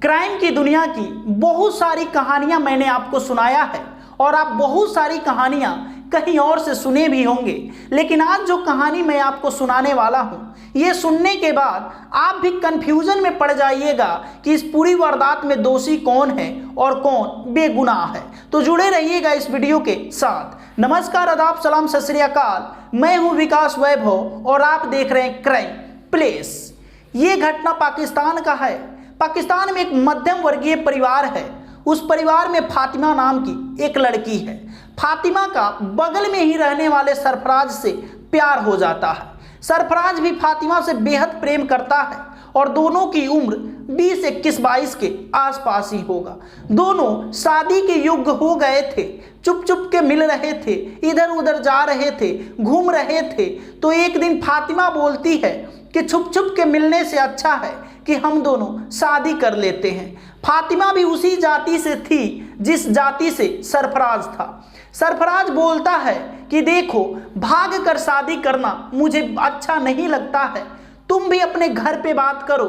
Crime की दुनिया की बहुत सारी कहानियां मैंने आपको सुनाया है और आप बहुत सारी कहानियां कहीं और से सुने भी होंगे, लेकिन आज जो कहानी मैं आपको सुनाने वाला हूं, ये सुनने के बाद आप भी कंफ्यूजन में पड़ जाइएगा कि इस पूरी वारदात में दोषी कौन है और कौन बेगुनाह है। तो जुड़े रहिएगा इस वीडियो के साथ। नमस्कार, आदाब, सलाम, सत श्री अकाल। मैं हूं विकास वैभव और आप देख रहे हैं क्राइम प्लेस। ये घटना पाकिस्तान का है। पाकिस्तान में एक मध्यम वर्गीय परिवार है। उस परिवार में फातिमा नाम की एक लड़की है। फातिमा का बगल में ही रहने वाले सरफराज से प्यार हो जाता है। सरफराज भी फातिमा से बेहद प्रेम करता है और दोनों की उम्र 20, 21, 22 के आसपास ही होगा। दोनों शादी के योग्य हो गए थे, चुप चुप के मिल रहे थे, इधर उधर जा रहे थे, घूम रहे थे। तो एक दिन फातिमा बोलती है कि छुप छुप के मिलने से अच्छा है कि हम दोनों शादी कर लेते हैं। फातिमा भी उसी जाति से थी जिस जाति से सरफराज था। सरफराज बोलता है कि देखो, भाग कर शादी करना मुझे अच्छा नहीं लगता है। तुम भी अपने घर पे बात करो,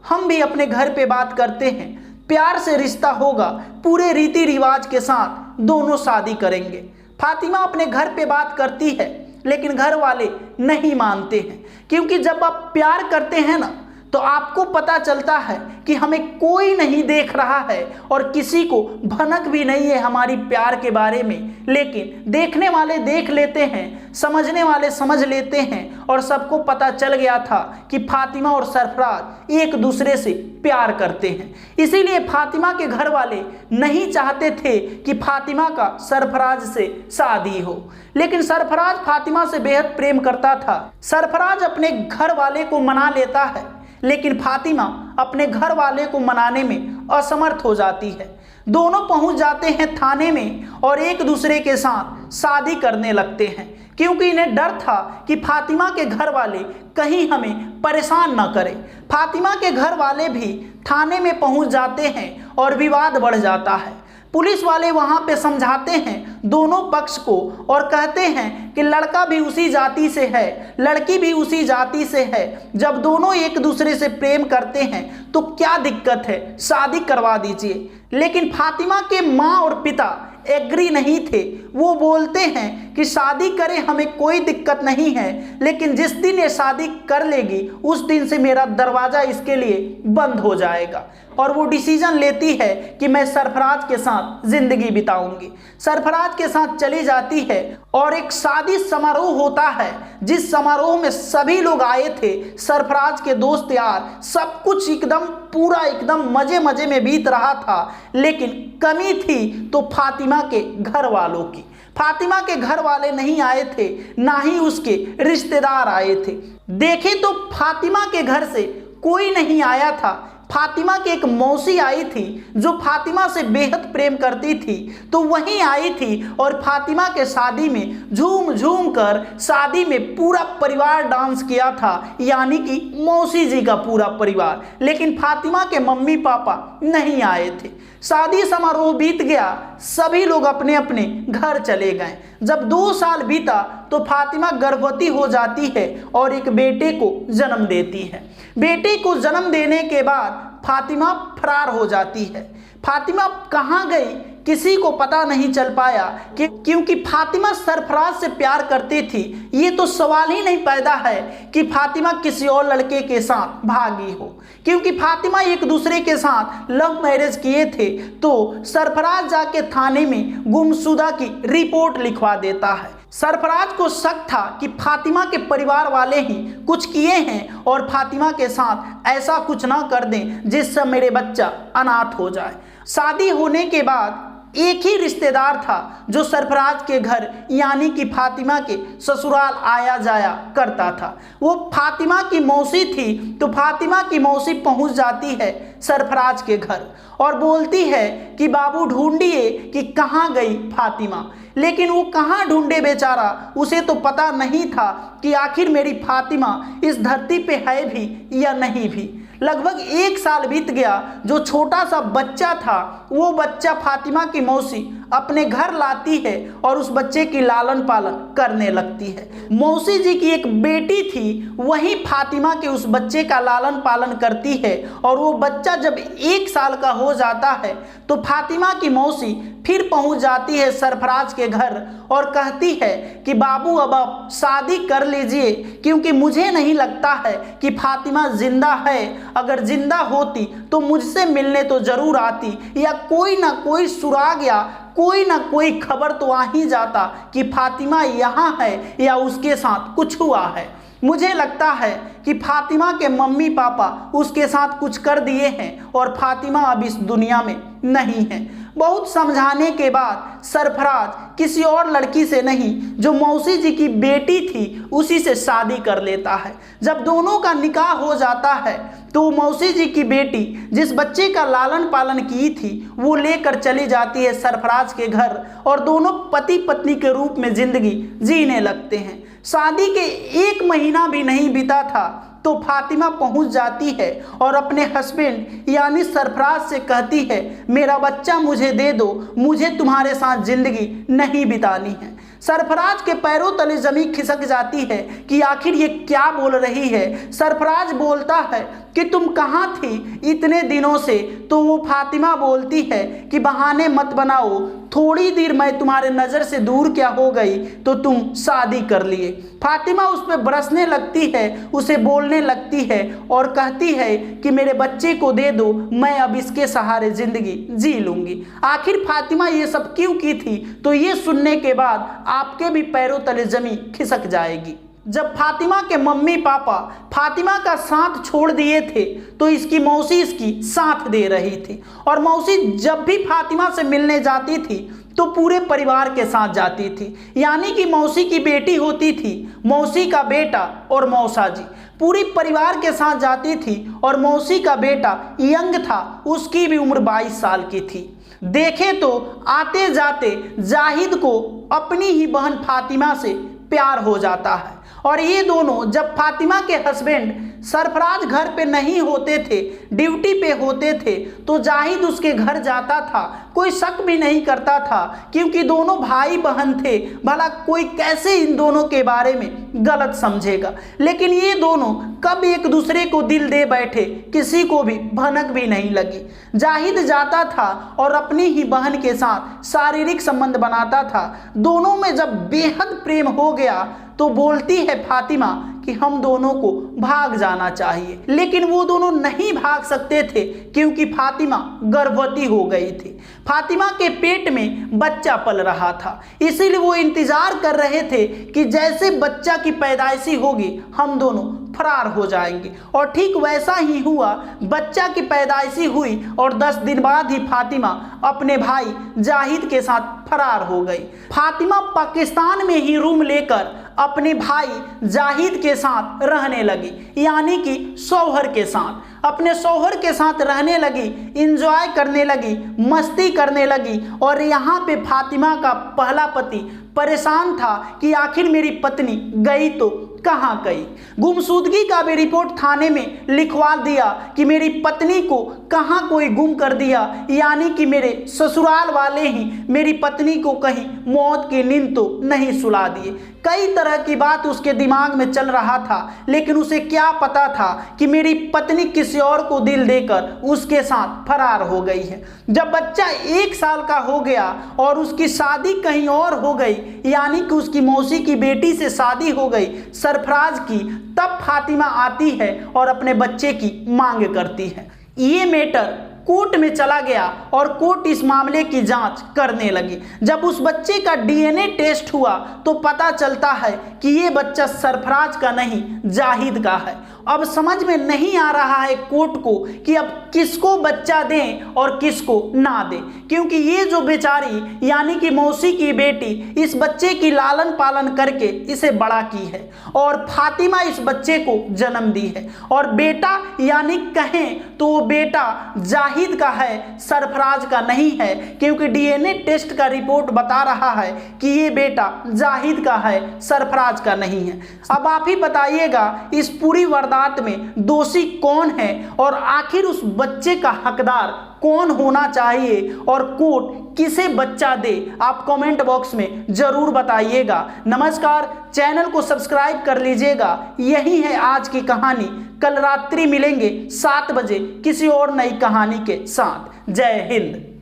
हम भी अपने घर पे बात करते हैं। प्यार से रिश्ता होगा, पूरे रीति रिवाज के साथ दोनों शादी करेंगे। फातिमा अपने घर पे बात करती है, लेकिन घर वाले नहीं मानते हैं, क्योंकि जब आप प्यार करते हैं ना, तो आपको पता चलता है कि हमें कोई नहीं देख रहा है और किसी को भनक भी नहीं है हमारी प्यार के बारे में। लेकिन देखने वाले देख लेते हैं, समझने वाले समझ लेते हैं और सबको पता चल गया था कि फातिमा और सरफराज एक दूसरे से प्यार करते हैं। इसीलिए फातिमा के घर वाले नहीं चाहते थे कि फातिमा का सरफराज से शादी हो, लेकिन सरफराज फातिमा से बेहद प्रेम करता था। सरफराज अपने घर वाले को मना लेता है, लेकिन फातिमा अपने घर वाले को मनाने में असमर्थ हो जाती है। दोनों पहुंच जाते हैं थाने में और एक दूसरे के साथ शादी करने लगते हैं, क्योंकि इन्हें डर था कि फातिमा के घर वाले कहीं हमें परेशान न करें। फातिमा के घर वाले भी थाने में पहुंच जाते हैं और विवाद बढ़ जाता है। पुलिस वाले वहां पे समझाते हैं दोनों पक्ष को और कहते हैं कि लड़का भी उसी जाति से है, लड़की भी उसी जाति से है। जब दोनों एक दूसरे से प्रेम करते हैं तो क्या दिक्कत है, शादी करवा दीजिए। लेकिन फातिमा के माँ और पिता एग्री नहीं थे। वो बोलते हैं कि शादी करें, हमें कोई दिक्कत नहीं है, लेकिन जिस दिन ये शादी कर लेगी उस दिन से मेरा दरवाज़ा इसके लिए बंद हो जाएगा। और वो डिसीजन लेती है कि मैं सरफराज के साथ जिंदगी बिताऊंगी। सरफराज के साथ चली जाती है और एक शादी समारोह होता है, जिस समारोह में सभी लोग आए थे, सरफराज के दोस्त यार, सब कुछ एकदम पूरा एकदम मजे मजे में बीत रहा था। लेकिन कमी थी तो फातिमा के घर वालों की। फातिमा के घर वाले नहीं आए थे, ना ही उसके रिश्तेदार आए थे। देखें तो फातिमा के घर से कोई नहीं आया था। फातिमा की एक मौसी आई थी जो फातिमा से बेहद प्रेम करती थी, तो वहीं आई थी और फातिमा के शादी में झूम झूम कर शादी में पूरा परिवार डांस किया था, यानी कि मौसी जी का पूरा परिवार। लेकिन फातिमा के मम्मी पापा नहीं आए थे। शादी समारोह बीत गया, सभी लोग अपने अपने घर चले गए। जब 2 साल बीता तो फातिमा गर्भवती हो जाती है और एक बेटे को जन्म देती है। बेटे को जन्म देने के बाद फातिमा फरार हो जाती है। फातिमा कहाँ गई किसी को पता नहीं चल पाया, क्योंकि फातिमा सरफराज से प्यार करती थी। ये तो सवाल ही नहीं पैदा है कि फातिमा किसी और लड़के के साथ भागी हो, क्योंकि फातिमा एक दूसरे के साथ लव मैरिज किए थे। तो सरफराज जाके थाने में गुमशुदा की रिपोर्ट लिखवा देता है। सरफराज को शक था कि फातिमा के परिवार वाले ही कुछ किए हैं और फातिमा के साथ ऐसा कुछ ना कर दें जिससे मेरे बच्चा अनाथ हो जाए। शादी होने के बाद एक ही रिश्तेदार था जो सरफराज के घर यानी कि फातिमा के ससुराल आया जाया करता था। वो फातिमा की मौसी थी। तो फातिमा की मौसी पहुंच जाती है सरफराज के घर और बोलती है कि बाबू ढूंढिए कि कहाँ गई फातिमा। लेकिन वो कहाँ ढूंढे बेचारा, उसे तो पता नहीं था कि आखिर मेरी फातिमा इस धरती पे है भी या नहीं भी। लगभग 1 साल बीत गया। जो छोटा सा बच्चा था वो बच्चा फातिमा की मौसी अपने घर लाती है और उस बच्चे की लालन पालन करने लगती है। मौसी जी की एक बेटी थी, वही फातिमा के उस बच्चे का लालन पालन करती है और वो बच्चा जब 1 साल का हो जाता है तो फातिमा की मौसी फिर पहुंच जाती है सरफराज के घर और कहती है कि बाबू अब आप शादी कर लीजिए, क्योंकि मुझे नहीं लगता है कि फातिमा जिंदा है। अगर जिंदा होती तो मुझसे मिलने तो जरूर आती, या कोई ना कोई सुराग या कोई ना कोई खबर तो आ ही जाता कि फातिमा यहाँ है या उसके साथ कुछ हुआ है। मुझे लगता है कि फातिमा के मम्मी पापा उसके साथ कुछ कर दिए हैं और फातिमा अब इस दुनिया में नहीं है। बहुत समझाने के बाद सरफराज किसी और लड़की से नहीं, जो मौसी जी की बेटी थी, उसी से शादी कर लेता है। जब दोनों का निकाह हो जाता है तो मौसी जी की बेटी जिस बच्चे का लालन पालन की थी वो लेकर चली जाती है सरफराज के घर और दोनों पति पत्नी के रूप में जिंदगी जीने लगते हैं। शादी के 1 महीना भी नहीं बीता था तो फातिमा पहुंच जाती है और अपने हस्बैंड यानी सरफराज से कहती है, मेरा बच्चा मुझे दे दो, मुझे तुम्हारे साथ जिंदगी नहीं बितानी है। सरफराज के पैरों तले जमीन खिसक जाती है कि आखिर ये क्या बोल रही है। सरफराज बोलता है कि तुम कहाँ थी इतने दिनों से? तो वो फातिमा बोलती है कि बहाने मत बनाओ, थोड़ी देर मैं तुम्हारे नज़र से दूर क्या हो गई तो तुम शादी कर लिए। फातिमा उस पर बरसने लगती है, उसे बोलने लगती है और कहती है कि मेरे बच्चे को दे दो, मैं अब इसके सहारे ज़िंदगी जी लूँगी। आखिर फातिमा ये सब क्यों की थी? तो ये सुनने के बाद आपके भी पैरों तले ज़मीन खिसक जाएगी। जब फातिमा के मम्मी पापा फातिमा का साथ छोड़ दिए थे तो इसकी मौसी इसकी साथ दे रही थी, और मौसी जब भी फातिमा से मिलने जाती थी तो पूरे परिवार के साथ जाती थी। यानी कि मौसी की बेटी होती थी, मौसी का बेटा और मौसा जी पूरी परिवार के साथ जाती थी। और मौसी का बेटा यंग था, उसकी भी उम्र 22 साल की थी। देखे तो आते जाते जाहिद को अपनी ही बहन फातिमा से प्यार हो जाता है, और ये दोनों जब फातिमा के हस्बैंड सरफराज घर पे नहीं होते थे, ड्यूटी पे होते थे, तो जाहिद उसके घर जाता था। कोई शक भी नहीं करता था क्योंकि दोनों भाई बहन थे, भला कोई कैसे इन दोनों के बारे में गलत समझेगा। लेकिन ये दोनों कब एक दूसरे को दिल दे बैठे किसी को भी भनक भी नहीं लगी। जाहिद जाता था और अपनी ही बहन के साथ शारीरिक संबंध बनाता था। दोनों में जब बेहद प्रेम हो गया तो बोलती है फातिमा कि हम दोनों को भाग जाना चाहिए, लेकिन वो दोनों नहीं भाग सकते थे क्योंकि फातिमा गर्भवती हो गई थी। फातिमा के पेट में बच्चा पल रहा था, इसीलिए वो इंतजार कर रहे थे कि जैसे बच्चा की पैदाइशी होगी हम दोनों फरार हो जाएंगे। और ठीक वैसा ही हुआ, बच्चा की पैदाइशी हुई और 10 दिन बाद ही फातिमा अपने भाई जाहिद के साथ फरार हो गई। फातिमा पाकिस्तान में ही रूम लेकर अपने भाई जाहिद के साथ रहने लगी, यानी कि शौहर के साथ। अपने शौहर के साथ रहने लगी, इंजॉय करने लगी, मस्ती करने लगी। और यहाँ पे फातिमा का पहला पति परेशान था कि आखिर मेरी पत्नी गई तो कहाँ गई। गुमशुदगी का भी रिपोर्ट थाने में लिखवा दिया कि मेरी पत्नी को कहाँ कोई गुम कर दिया, यानी कि मेरे ससुराल वाले ही मेरी पत्नी को कहीं मौत की नींद तो नहीं सुला दिए। कई तरह की बात उसके दिमाग में चल रहा था, लेकिन उसे क्या पता था कि मेरी पत्नी किसी और को दिल देकर उसके साथ फरार हो गई है। जब बच्चा 1 साल का हो गया और उसकी शादी कहीं और हो गई, यानी कि उसकी मौसी की बेटी से शादी हो गई सरफराज की, तब फातिमा आती है और अपने बच्चे की मांग करती है। ये मैटर कोर्ट में चला गया और कोर्ट इस मामले की जांच करने लगी। जब उस बच्चे का डीएनए टेस्ट हुआ तो पता चलता है कि ये बच्चा सरफराज का नहीं जाहिद का है। अब समझ में नहीं आ रहा है कोर्ट को कि अब किसको बच्चा दें और किसको ना दें, क्योंकि ये जो बेचारी यानी कि मौसी की बेटी इस बच्चे की लालन पालन करके इसे बड़ा की है और फातिमा इस बच्चे को जन्म दी है। और बेटा यानी कहें तो वो बेटा जाहिद का है, सरफराज का नहीं है, क्योंकि डीएनए टेस्ट का रिपोर्ट बता रहा है कि ये बेटा जाहिद का है, सरफराज का नहीं है। अब आप ही बताइएगा इस पूरी वारदात में दोषी कौन है और आखिर उस बच्चे का हकदार कौन होना चाहिए और कोर्ट किसे बच्चा दे, आप कमेंट बॉक्स में जरूर बताइएगा। नमस्कार, चैनल को सब्सक्राइब कर लीजिएगा। यही है आज की कहानी। कल रात्रि मिलेंगे 7 बजे किसी और नई कहानी के साथ। जय हिंद।